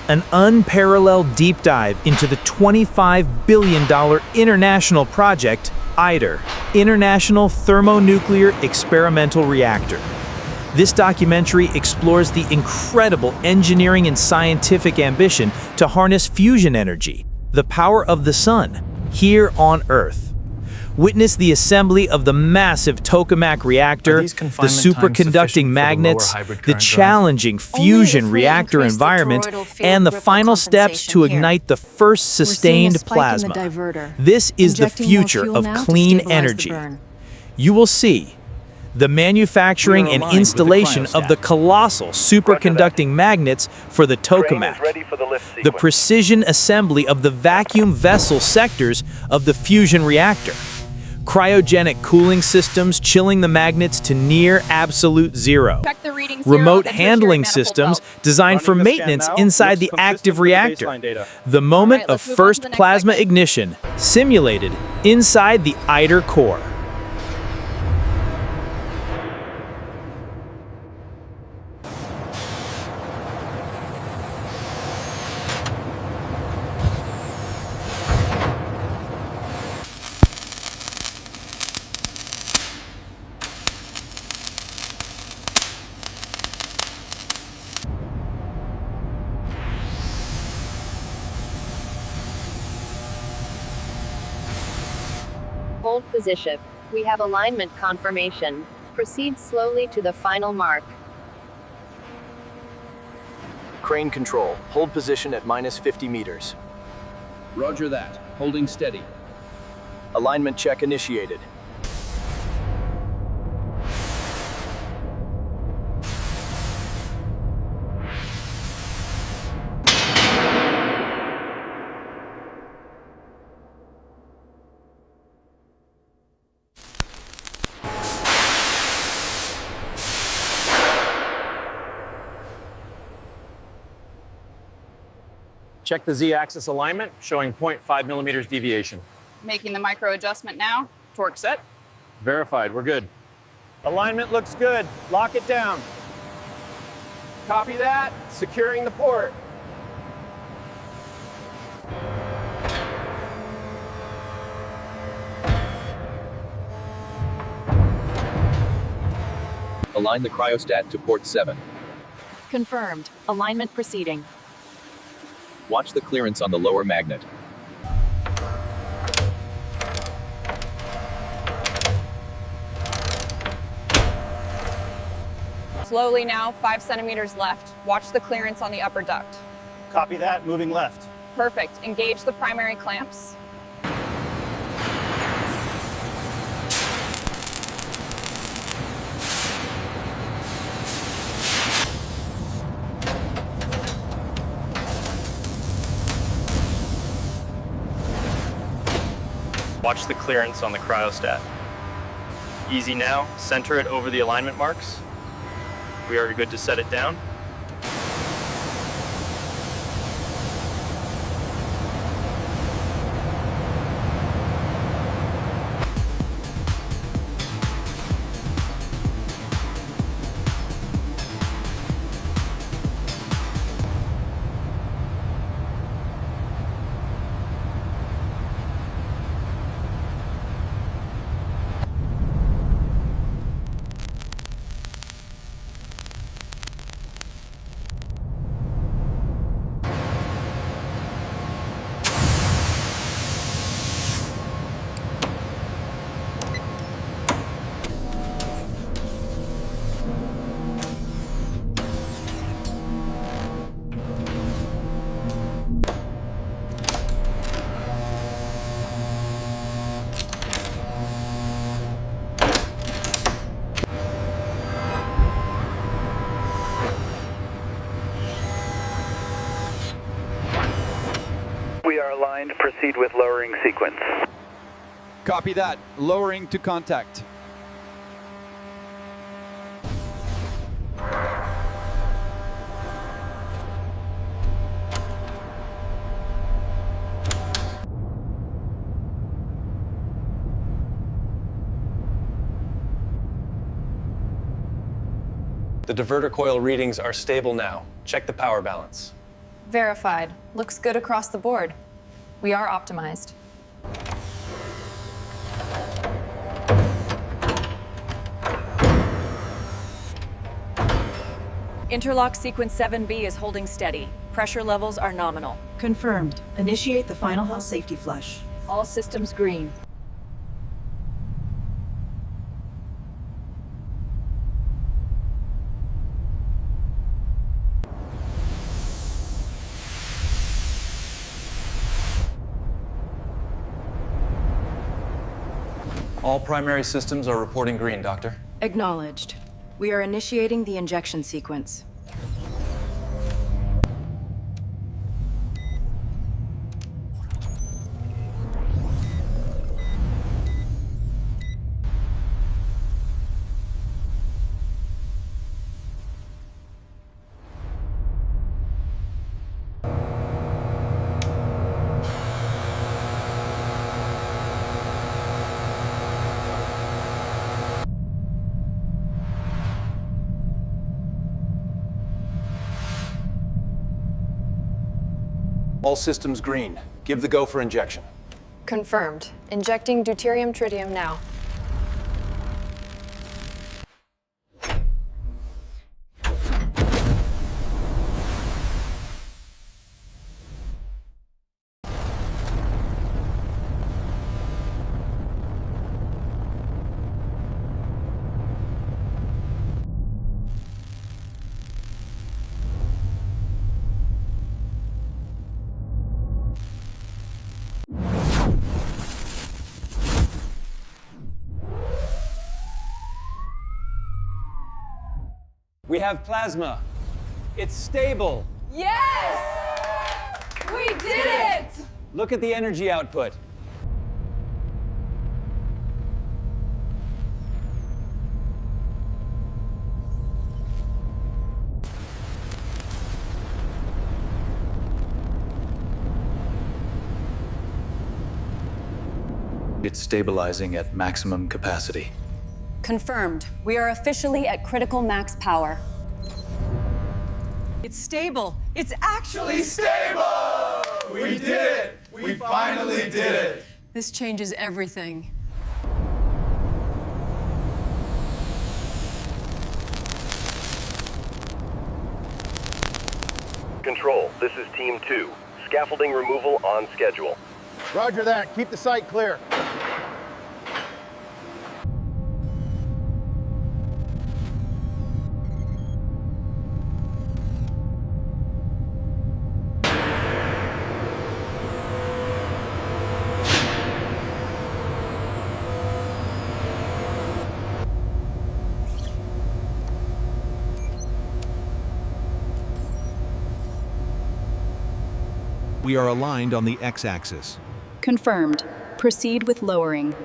an unparalleled deep dive into the $25 billion international project, ITER, International Thermonuclear Experimental Reactor. This documentary explores the incredible engineering and scientific ambition to harness fusion energy, the power of the sun, here on Earth. Witness the assembly of the massive Tokamak reactor, the superconducting magnets, the challenging fusion reactor environment, and the final steps to ignite the first sustained plasma. This is the future of clean energy. You will see the manufacturing and installation of the colossal superconducting magnets for the Tokamak, the precision assembly of the vacuum vessel sectors of the fusion reactor, cryogenic cooling systems chilling the magnets to near absolute zero, remote handling systems designed for maintenance inside the active reactor, the moment of first plasma ignition simulated inside the ITER core. Hold position. We have alignment confirmation. Proceed slowly to the final mark. Crane control. Hold position at -50 meters. Roger that. Holding steady. Alignment check initiated. Check the Z-axis alignment, showing 0.5 millimeters deviation. Making the micro adjustment now. Torque set. Verified, we're good. Alignment looks good. Lock it down. Copy that. Securing the port. Align the cryostat to port 7. Confirmed. Alignment proceeding. Watch the clearance on the lower magnet. Slowly now, 5 centimeters left. Watch the clearance on the upper duct. Copy that, moving left. Perfect. Engage the primary clamps. Watch the clearance on the cryostat. Easy now, center it over the alignment marks. We are good to set it down. We are aligned. Proceed with lowering sequence. Copy that. Lowering to contact. The diverter coil readings are stable now. Check the power balance. Verified. Looks good across the board. We are optimized. Interlock sequence 7B is holding steady. Pressure levels are nominal. Confirmed. Initiate the final health safety flush. All systems green. All primary systems are reporting green, Doctor. Acknowledged. We are initiating the injection sequence. All systems green. Give the go for injection. Confirmed. Injecting deuterium tritium now. We have plasma. It's stable. Yes! We did it! Look at the energy output. It's stabilizing at maximum capacity. Confirmed. We are officially at critical max power. It's stable. It's actually Stable! We did it! We finally did it! This changes everything. Control, this is Team 2. Scaffolding removal on schedule. Roger that. Keep the site clear. We are aligned on the x-axis. Confirmed. Proceed with lowering.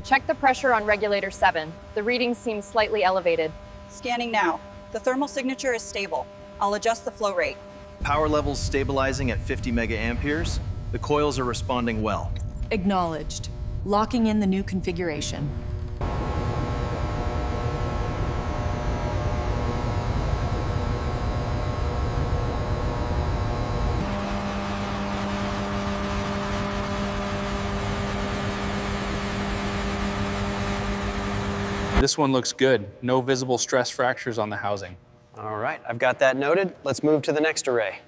Check the pressure on regulator 7. The reading seems slightly elevated. Scanning now. The thermal signature is stable. I'll adjust the flow rate. Power levels stabilizing at 50 megaamperes. The coils are responding well. Acknowledged. Locking in the new configuration. This one looks good. No visible stress fractures on the housing. All right, I've got that noted. Let's move to the next array.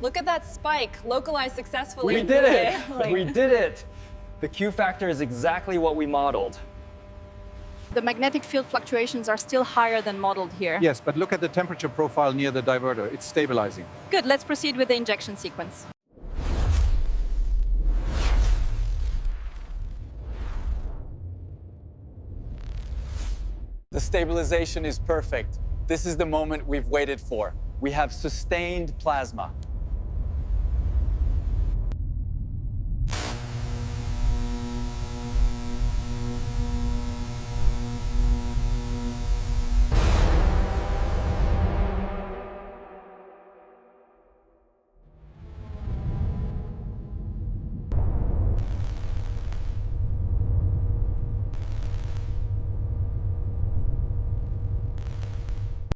Look at that spike, localized successfully. We did it! We did it! The Q factor is exactly what we modeled. The magnetic field fluctuations are still higher than modeled here. Yes, but look at the temperature profile near the diverter. It's stabilizing. Good, let's proceed with the injection sequence. The stabilization is perfect. This is the moment we've waited for. We have sustained plasma.